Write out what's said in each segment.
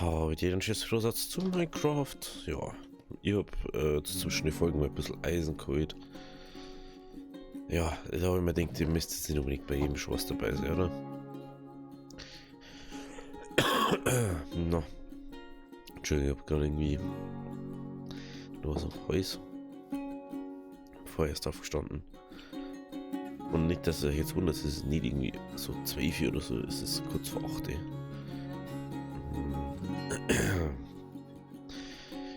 Habe ich einen Schiffsvorsatz zu Minecraft? Ja, ich habe zwischen den Folgen mal ein bisschen Eisen geholt. Ja, da habe ich mir gedacht, ihr müsst jetzt nicht unbedingt bei jedem Spaß dabei sein, oder? Na, Entschuldigung, ich habe gerade irgendwie noch was auf Hals. Vorher erst aufgestanden. Und nicht, dass ihr euch jetzt wundert, es ist nicht irgendwie so 12 Uhr oder so, es ist kurz vor 8 Uhr.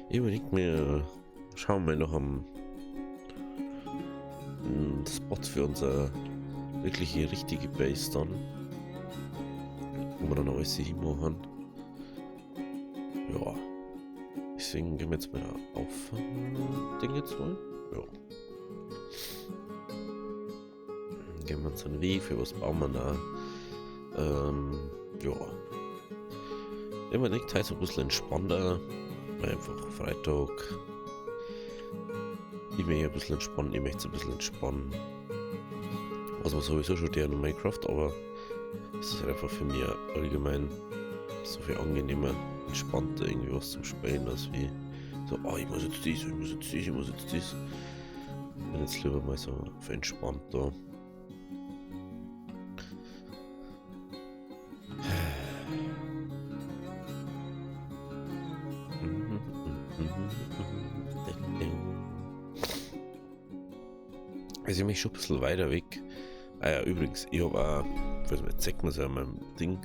Ich überlege mir, schauen wir noch am Spot für unser wirkliche richtige Base dann, wo wir dann alles hinmachen. Ja, deswegen gehen wir jetzt mal auf Ding jetzt mal. Ja. Gehen wir uns einen Weg, für was bauen wir da? Ja. Immer liegt halt so ein bisschen entspannter, weil einfach Freitag. Ich will ein bisschen entspannen, ich möchte es ein bisschen entspannen. Also sowieso schon der in Minecraft, aber es ist halt einfach für mich allgemein so viel angenehmer, entspannter irgendwie was zum Spielen, als wie so, oh, ich muss jetzt dies, ich muss jetzt dies, ich muss jetzt dies. Ich bin jetzt lieber mal so für entspannt da. Also ich mich schon ein bisschen weiter weg. Ah ja, übrigens, ich habe auch, weiß nicht, zeigt man es ja an meinem Ding,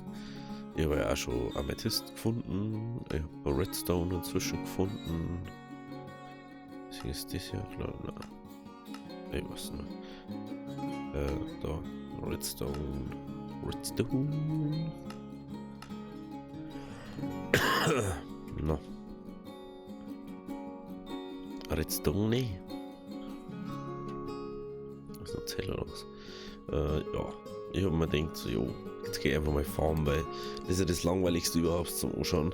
ich habe ja auch schon Amethyst gefunden, ich habe Redstone inzwischen gefunden. Was ist das hier? Klar, nein. Ich weiß nicht. Da, Redstone. Redstone. Na. Redstone. Was ist noch Zell oder was? Ja. Ich habe mir gedacht, so, jo, jetzt gehe ich einfach mal farmen, weil das ist ja das Langweiligste überhaupt zum Anschauen.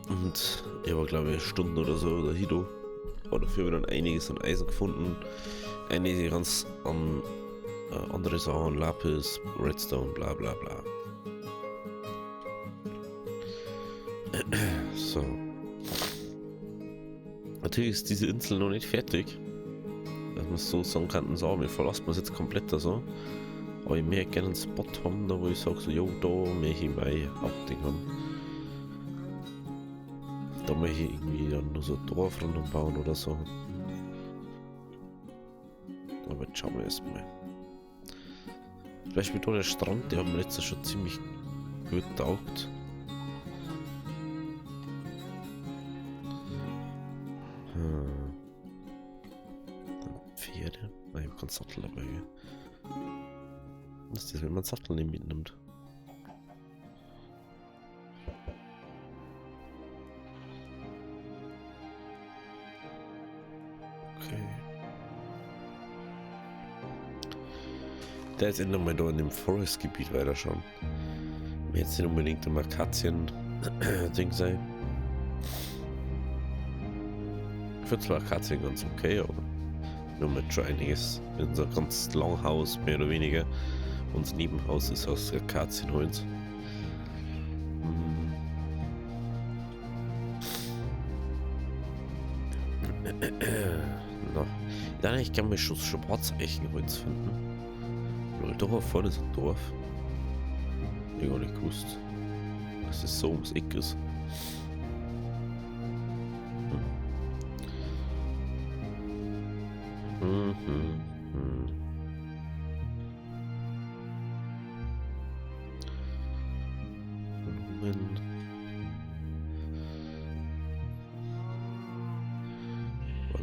Und ich habe, glaube ich, eine Stunde oder so da hin. Aber dafür habe ich dann einiges an Eisen gefunden. Einige ganz andere Sachen, Lapis, Redstone, bla bla bla. So. Natürlich ist diese Insel noch nicht fertig. Dass man so sagen kann, so, wir verlassen uns jetzt komplett da so. Aber ich möchte gerne einen Spot haben, da wo ich sage, so, jo, da möchte ich mein Hauptding haben. Da möchte ich irgendwie dann nur so ein Dorf rundum bauen oder so. Aber jetzt schauen wir erstmal. Zum Beispiel da der Strand, der hat mir jetzt schon ziemlich gut getaugt. Pferde? Nein, ich habe keinen Sattel dabei. Was ist das, wenn man einen Sattel nicht mitnimmt? Okay. Der ist endlich mal da in dem Forest-Gebiet weiter schauen. Mir jetzt nicht unbedingt ein Akazien-Ding sein. Ich finde zwar Akazien ganz okay, aber wir haben jetzt schon einiges. Unser ganz Langhaus, mehr oder weniger. Unser Nebenhaus ist aus Akazienholz. Na, dann ich kann mir schon Schwarzeichenholz finden. Leute, da vorne ist ein Dorf. Ich gar nicht gewusst, dass es so ums Eck ist.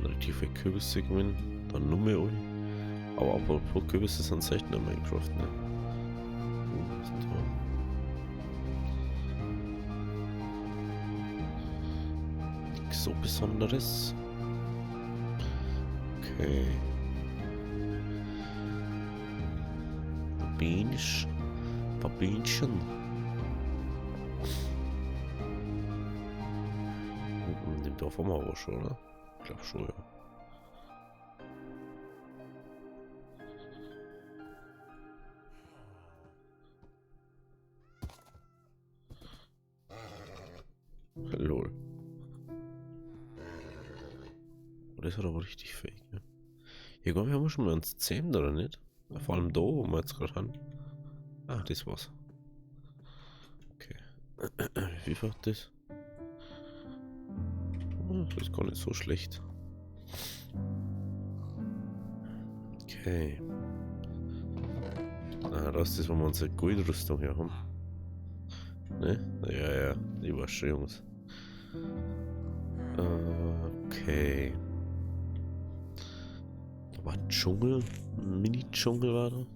Relativ viele Kürbisse gewinnen, dann nur mehr alle. Aber apropos Kürbisse sind selten in Minecraft, ne? Was ist da? Nichts so Besonderes. Okay. Babinchen. Dem Dorf haben wir aber schon, oder? Ich glaube schon, ja. das ist aber richtig fake, ne? Hier haben wir schon mal uns gezähmt, oder nicht? Vor allem da, wo wir jetzt gerade haben. Ah, das war's. Okay. Wie viel hat das? Das ist gar nicht so schlecht. Okay. Ah, das ist das, wo wir unsere Goldrüstung hier haben. Ne? Ja, die war schon, Jungs. Okay. Da war Dschungel. Mini-Dschungel war da.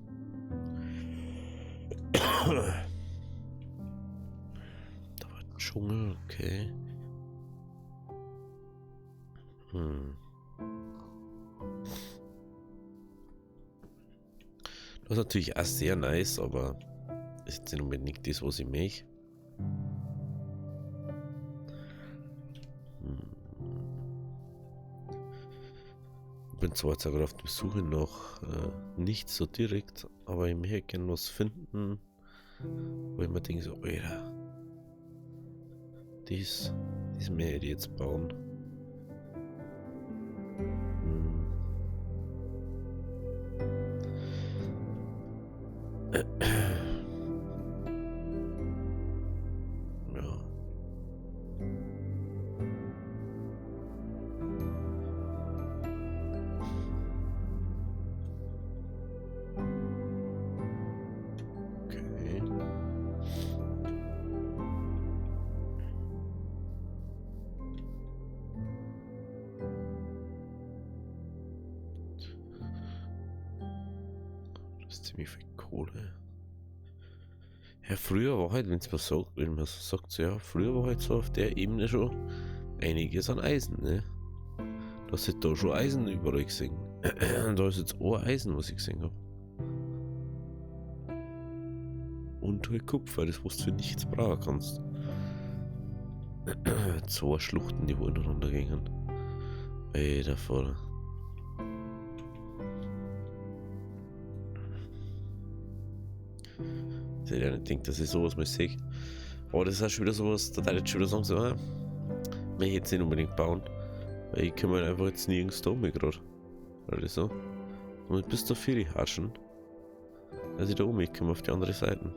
Da war Dschungel, okay. Das ist natürlich auch sehr nice, aber ist jetzt nicht unbedingt das, was ich möchte. Ich bin zwar jetzt gerade auf der Suche nach nicht so direkt, aber ich möchte gerne was finden, wo ich mir denke, so, Alter, das möchte ich jetzt bauen. Ja. Okay. Das ist ziemlich viel Kohle. Ja, früher war halt, wenn man so sagt, so, ja, früher war halt so auf der Ebene schon einiges an Eisen, ne? Du hast halt da schon Eisen überall gesehen. Da ist jetzt auch Eisen, was ich gesehen habe. Und halt Kupfer, das was du für nichts brauchen kannst. Zwei Schluchten, die wo ineinander gingen. Ey, davor. Ich hätte ja nicht gedacht, dass ich sowas mal sehe. Aber das ist auch schon wieder sowas, da darf ich jetzt schon wieder sagen, so, will ich jetzt nicht unbedingt bauen. Weil ich kann halt einfach jetzt nirgends da oben gerade. Oder so. Und bis da viel hatschen. Dass ich da oben komme auf die andere Seite.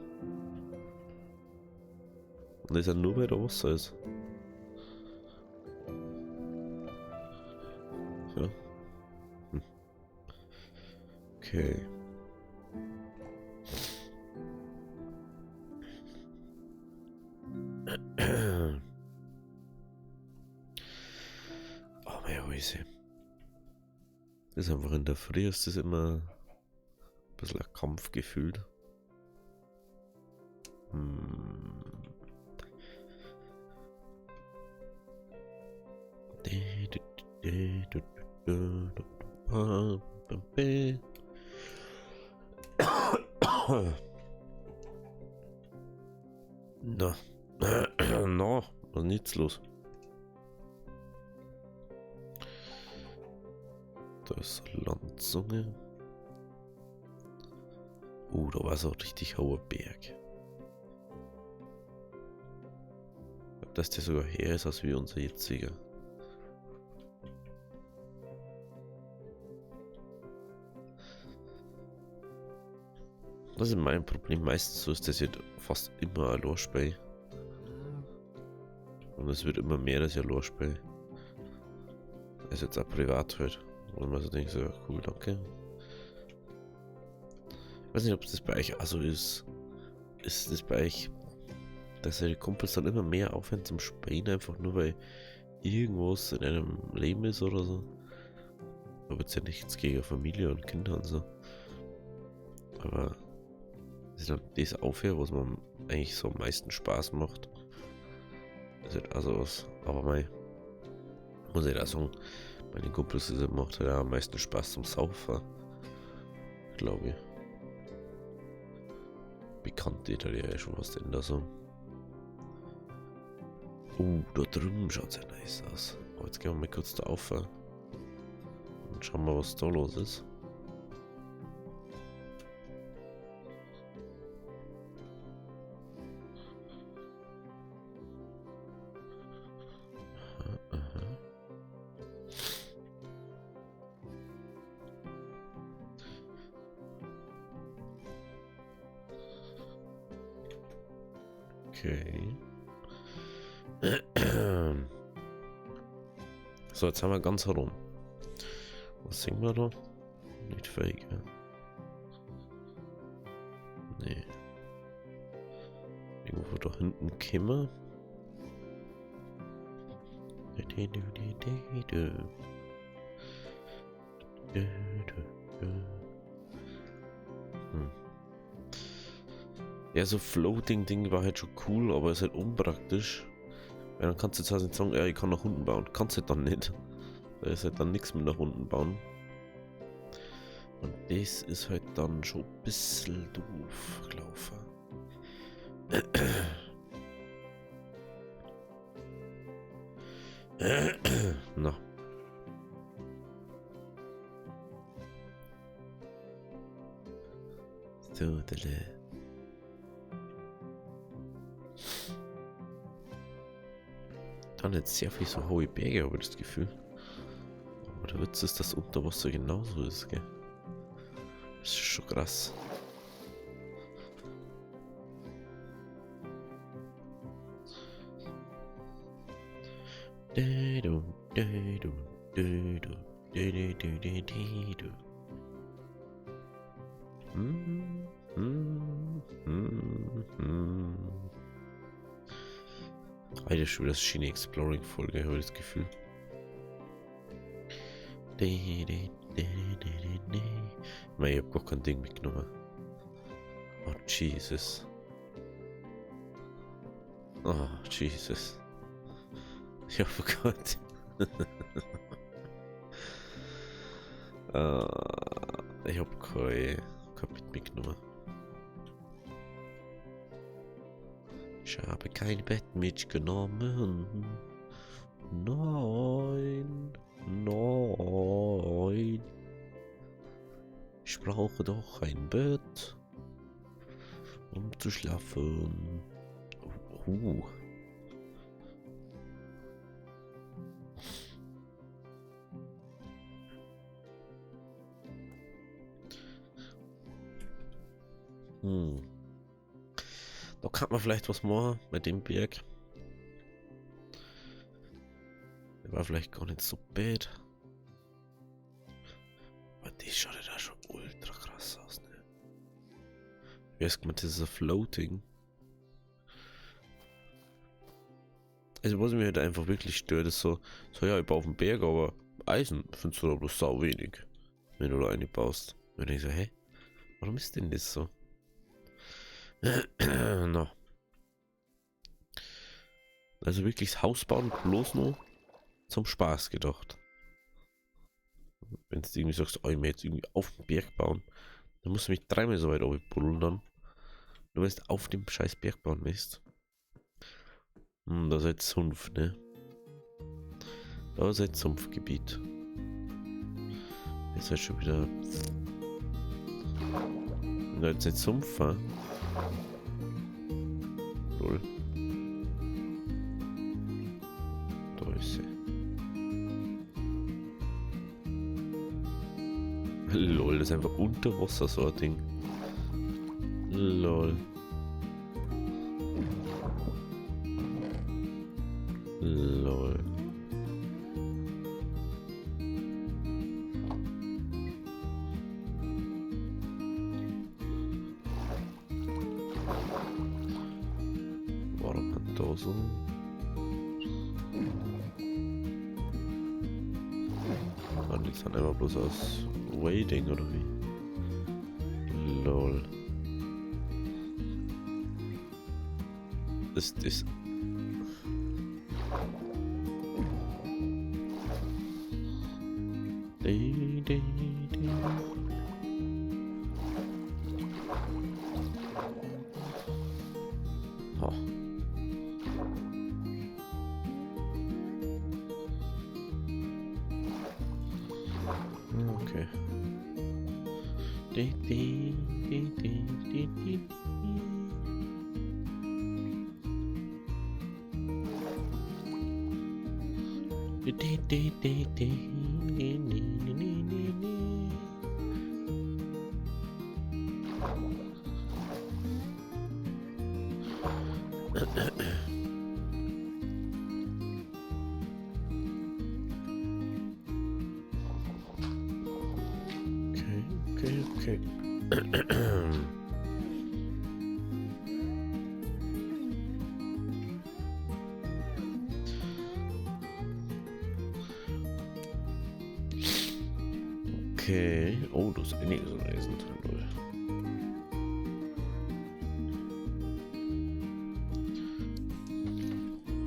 Und das ist ja nur, weil da Wasser ist. Ja. Okay. Oh, meine Häuse. Das ist einfach in der Früh ist das immer ein bisschen ein Kampf gefühlt. Na, no, was ist nichts los? Da ist Landzunge. Da war so ein richtig hoher Berg. Dass der sogar her ist als wie unser jetziger. Das ist mein Problem. Meistens so ist das jetzt fast immer ein Lorspei. Und es wird immer mehr als ein Lorspei. Also jetzt auch privat halt. Und man so denkt, so, ja, cool, danke. Ich weiß nicht, ob das bei euch auch so ist. Ist das bei euch, dass eure Kumpels dann immer mehr aufhören zum Spähen, einfach nur weil irgendwas in einem Leben ist oder so? Aber jetzt ja nichts gegen Familie und Kinder und so. Aber ist dann das aufhören, was man eigentlich so am meisten Spaß macht. Das ist halt also was. Aber muss ich auch sagen, bei den Kumpels macht halt auch am meisten Spaß zum Saufen. Glaube ich. Bekannte da ja schon, was denn da so. Da drüben schaut es ja nice aus. Aber jetzt gehen wir mal kurz da auf und schauen wir, was da los ist. Okay. So, jetzt haben wir ganz herum. Was singen wir da? Nicht fähig, ja? Nee. Irgendwo da hinten käme. Ja, so Floating-Ding war halt schon cool, aber ist halt unpraktisch. Weil dann kannst du zwar nicht sagen, ja, ich kann nach unten bauen. Kannst du dann nicht. Da ist halt dann nichts mehr nach unten bauen. Und das ist halt dann schon ein bisschen doof gelaufen. Na. So, dann jetzt sehr viel so hohe Berge, habe ich das Gefühl. Aber der Witz ist, dass unter Wasser genauso ist, gell? Das ist schon krass. Alter, ist schon wieder das Schiene Exploring Folge, habe ich das Gefühl. Ich hab gar kein Ding mitgenommen. Oh, Jesus. Oh, Jesus. Ich hab Gott. Ich hab kein Bett mitgenommen. Ich habe kein Bett mitgenommen. Nein. Nein. Ich brauche doch ein Bett, um zu schlafen. Da kann man vielleicht was machen mit dem Berg. Der war vielleicht gar nicht so bad. Aber die schaut ja da schon ultra krass aus, ne? Wie heißt man, das ist ein Floating. Also was mich halt einfach wirklich stört, ist so ja, ich baue auf den Berg, aber Eisen findest du da bloß sau wenig, wenn du da eine baust. Und ich so, hä? Warum ist denn das so? Na. Also wirklich das Haus bauen bloß nur zum Spaß gedacht. Wenn du irgendwie sagst, oh, ich möchte jetzt irgendwie auf den Berg bauen, dann musst du mich dreimal so weit buddeln dann. Du weißt, auf dem scheiß Berg bauen willst. Da ist jetzt Sumpf, ne? Da ist jetzt Sumpfgebiet. Ist halt schon wieder. Da ist jetzt Sumpf, ha? Lol. Da ist sie. Lol, das ist einfach unter Wasser so ein Ding. Lol. Lol. Warum hat da so? Man liegt dann einfach bloß aus Waiting oder wie? Lol. Ist das. Oh. Okay. Okay. Okay. Oh, das ist einiges an Eisen drin.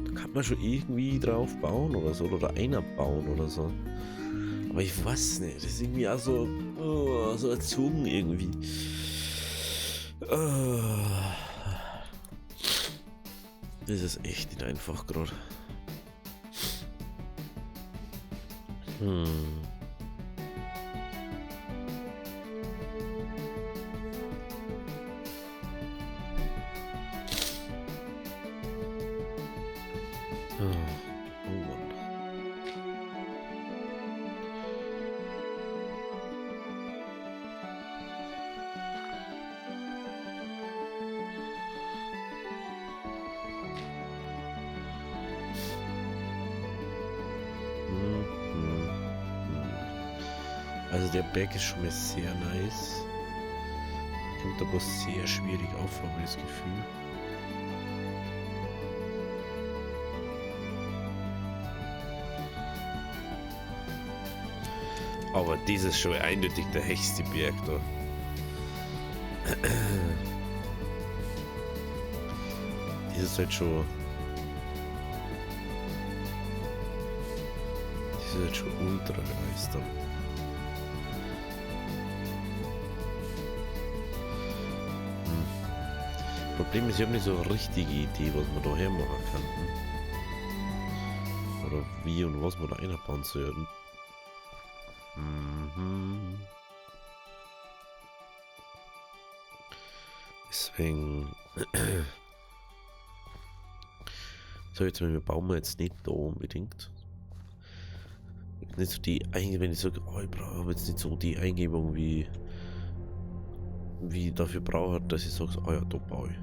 Da kann man schon irgendwie drauf bauen oder so. Oder einer bauen oder so. Aber ich weiß nicht. Das ist irgendwie auch so, so erzogen irgendwie. Das ist echt nicht einfach gerade. Oh Mann. Also der Berg ist schon mal sehr nice. Kommt aber sehr schwierig auf, habe ich das Gefühl. Aber das ist schon eindeutig der höchste Berg da. Das ist halt schon... Das ist halt schon ultra nice da. Problem ist, ich habe nicht so eine richtige Idee, was man da hermachen kann. Oder wie und was man da einbauen sollten. Deswegen... So, jetzt wir bauen wir jetzt nicht da unbedingt. Nicht so die Eingebung, wenn ich sage, oh, ich brauche jetzt nicht so die Eingebung, wie dafür brauche, dass ich sage, oh ja, da baue ich.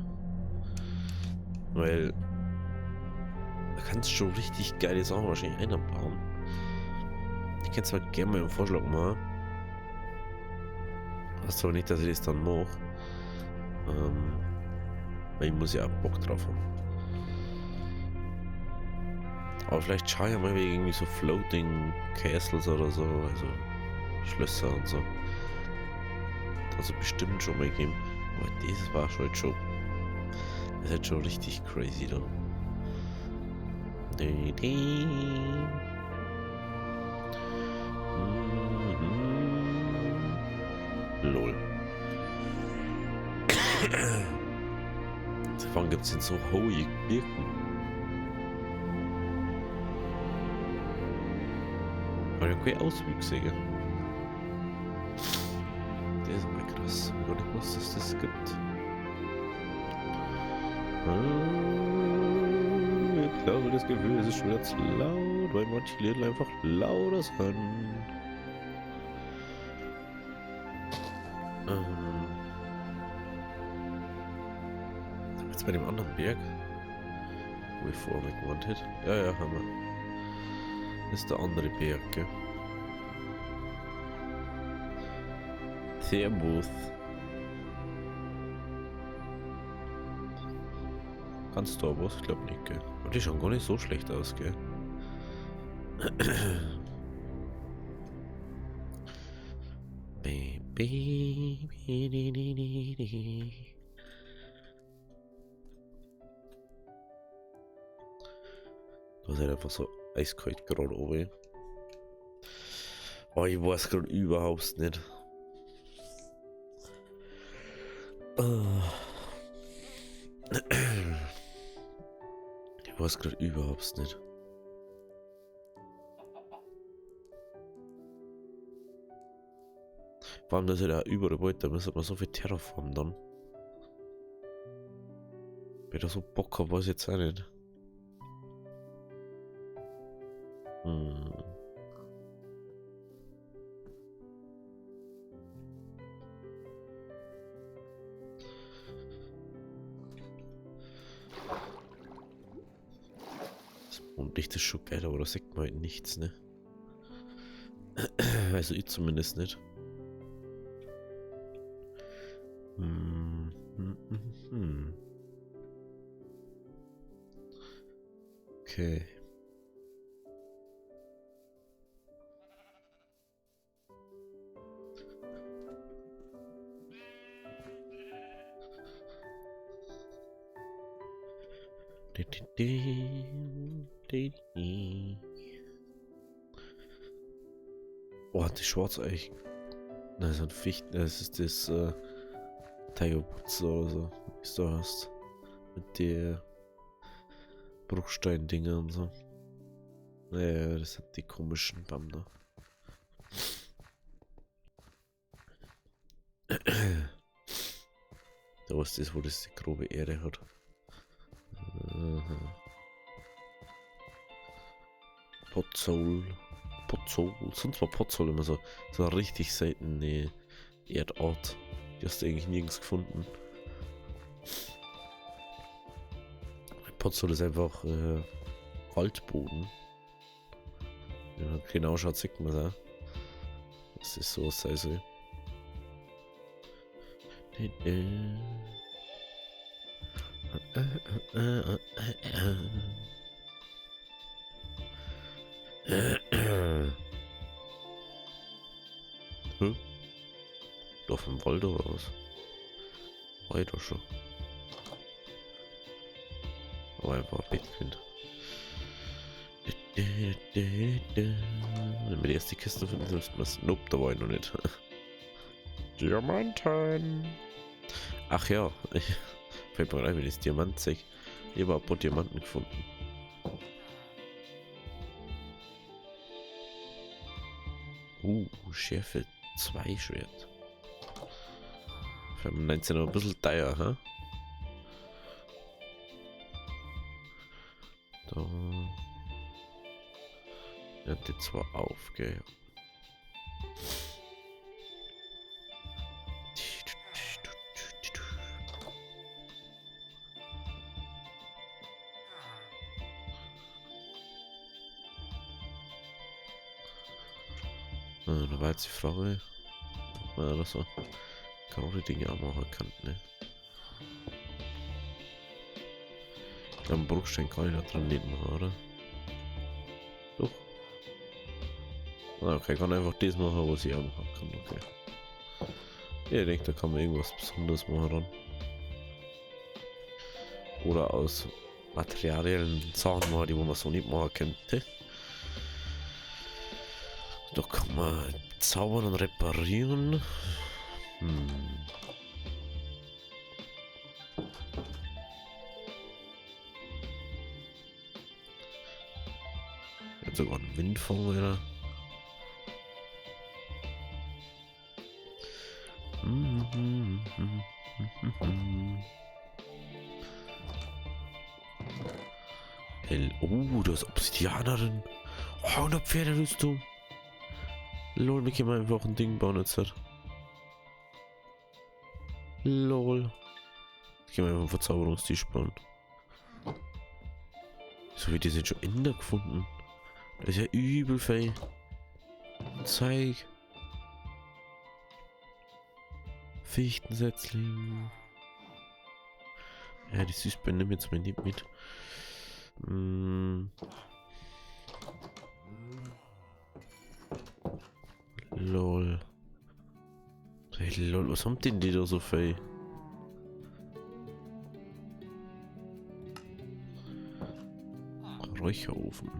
Weil da kannst du schon richtig geile Sachen wahrscheinlich einbauen. Ich kann zwar gerne mal einen Vorschlag machen. Heißt aber nicht, dass ich das dann mache. Weil ich muss ja auch Bock drauf haben. Aber vielleicht schaue ich mal wegen irgendwie so Floating Castles oder so, also Schlösser und so. Also bestimmt schon mal geben. Aber das war schon. Das ist halt schon richtig crazy dann. Lol. Wann gibt es denn so hohe Birken? Aber ja keine Auswüchse, gell? Das ist mal krass. Ich weiß nicht, was das gibt. Ich glaube, das Gefühl ist schon wieder zu laut, weil manche Lieder einfach lauter sind. Jetzt bei dem anderen Berg, wo ich vorher gewohnt hätte. Ja, haben wir. Das ist der andere Berg, gell? Servus. Kannst du aber was? Ich glaube nicht, gell? Aber die schauen gar nicht so schlecht aus, gell? Du hast halt einfach so eiskalt gerade oben. Oh, ich weiß gerade überhaupt nicht. Ich weiß gerade überhaupt nicht. Vor allem, dass er da überall wollte, da müsste man so viel Terraform dann. Wer da so Bock hat, weiß ich jetzt auch nicht. Und Licht ist schon geil, aber da sagt man halt nichts, ne? Also ich zumindest nicht. Okay. Oh, hat die Schwarzeich. Nein, das sind Fichten. Das ist das Tigerputzer oder so, wie du hast. Mit der Bruchstein-Dinger und so. Naja, das sind die komischen Bam da. Da ist das, wo das die grobe Erde hat. Potzol. Sonst war Potzol immer so eine richtig seltene Erdart. Die hast du eigentlich nirgends gefunden. Potzol ist einfach Waldboden. Ja, genau, schaut, sieht man da. Das ist so, sei so. Hm? Dorf im Wald oder was? Weiter schon. Aber einfach Bettkind. Wenn wir die erste Kiste finden, müssen wir das. Nope, da war ich noch nicht. Diamanten! Ach ja, fällt mir rein, wenn ich das Diamant sehe. Ich habe ein paar Diamanten gefunden. Schärfe 2 Schwert. Für 19 noch ein bisschen teuer, ha? Da. Ja, die zwar auf, gell. Da war jetzt die Frage, ob man oder so gerade Dinge auch machen kann, ne? Ich glaube, einen Bruchstein kann ich da dran nicht machen, oder? Doch. Ah, okay, kann einfach das machen, was ich auch machen kann, okay. Ja, ich denke, da kann man irgendwas Besonderes machen dran. Oder aus Materialien Sachen machen, die man so nicht machen könnte. Da kann man zaubern und reparieren. Jetzt sogar einen Windfang wieder. Oh, das ist Obsidianerin. Oh, und eine Pferderüstung. Lol, wir können einfach ein Ding bauen jetzt. Lol. Ich kann einfach einen Verzauberungstisch bauen. So wie die sind schon Ender gefunden. Das ist ja übel fei. Zeig. Fichtensetzling. Ja, die Süßbeeren nehmen jetzt mal nicht mit. Lol. Hey, lol, was haben denn die da so fei? Räucherofen.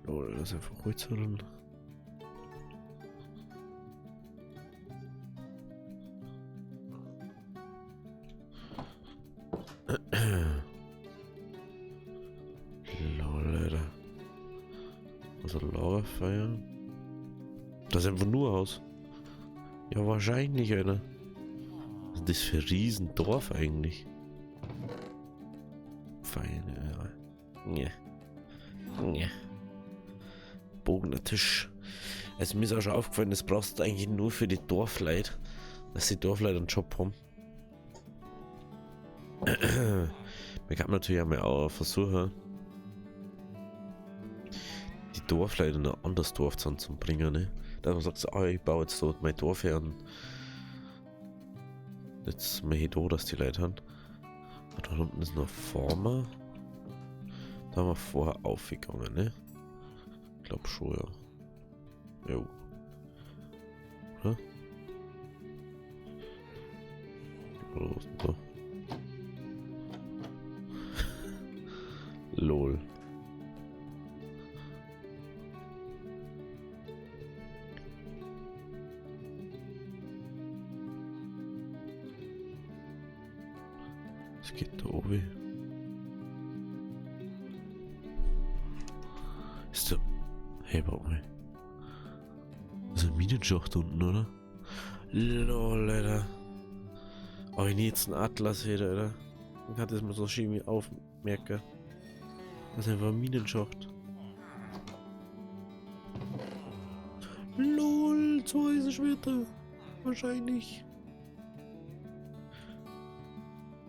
Oder das einfach Holz drin. Lol, Alter. Also Lagerfeuer. Das ist einfach nur aus. Ja, wahrscheinlich, Alter. Was ist das für ein Riesendorf eigentlich? Feine. Ne. Ne. Bogener Tisch. Also mir ist auch schon aufgefallen, das brauchst du eigentlich nur für die Dorfleute, dass die Dorfleute einen Job haben. Man kann natürlich auch mal auch versuchen, die Dorfleute in ein anderes Dorf zusammenzubringen, ne? Dass man sagt, ah, ich baue jetzt dort mein Dorf her und jetzt mache ich da, dass die Leute haben. Und da unten ist noch Farmer. Da haben wir vorher aufgegangen, ne? Ich glaube schon, ja. Jo. Oder? Wo ist denn da? Lol. Es geht da oben. Ist da... Hey, warte mal. Das ist ein Minenschacht unten, oder? Lol, Alter. Oh, ich need jetzt einen Atlas hier, Alter. Dann kann das mal so schön aufmerken. Das ist einfach ein Minenschacht. LOL, 2 Eisenschwerter. Wahrscheinlich.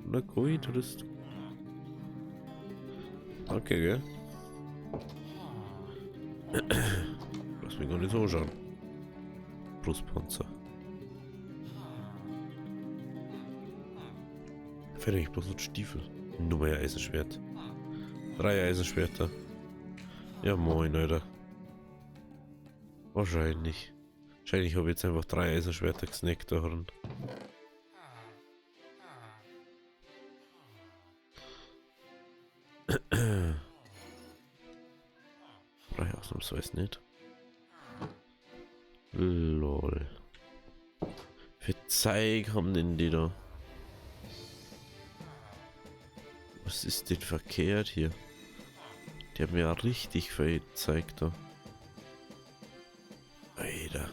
Na gut, das ist... Okay, gell? Lass mich gar nicht so schauen. Brustpanzer. Fertig, bloß ein Stiefel. Nur mehr Eisenschwert. 3 Eisenschwerter. Ja moin, Alter. Wahrscheinlich. Wahrscheinlich habe ich jetzt einfach 3 Eisenschwerter gesnackt da drin. Brauche ich ausnahmsweise nicht. Lol. Für Zeug haben denn die da? Was ist denn verkehrt hier? Die haben ja richtig viel gezeigt da. Alter.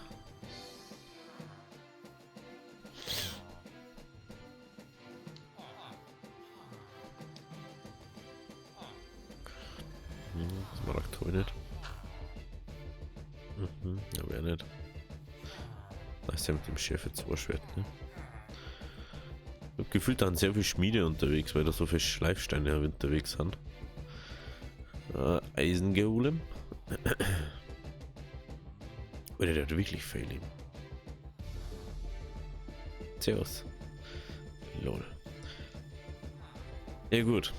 Das war aktuell nicht. Ja, wäre nicht. Da ist ja mit dem Chef jetzt Schwert, ne? Ich hab gefühlt, da sind sehr viele Schmiede unterwegs, weil da so viele Schleifsteine unterwegs sind. Eisengolem. Oder der hat wirklich viel Leben. Servus. Lol. Ja gut.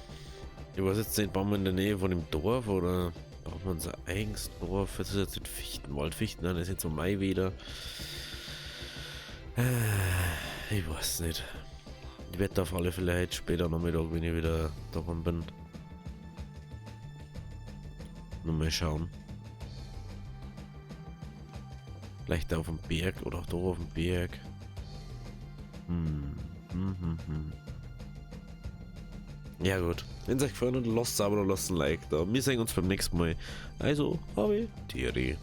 Ich weiß jetzt nicht, bauen wir in der Nähe von dem Dorf oder bauen wir unser eigenes Dorf? Das ist jetzt in Fichtenwald. Fichten, das ist jetzt um Mai wieder. Ich weiß nicht. Ich werde auf alle Fälle heute später Nachmittag, wenn ich wieder daran bin. Nur mal schauen. Vielleicht auf dem Berg oder auch da auf dem Berg. Ja gut. Wenn es euch gefallen hat, lasst es aber noch ein Like da. Wir sehen uns beim nächsten Mal. Also, habe Thierry.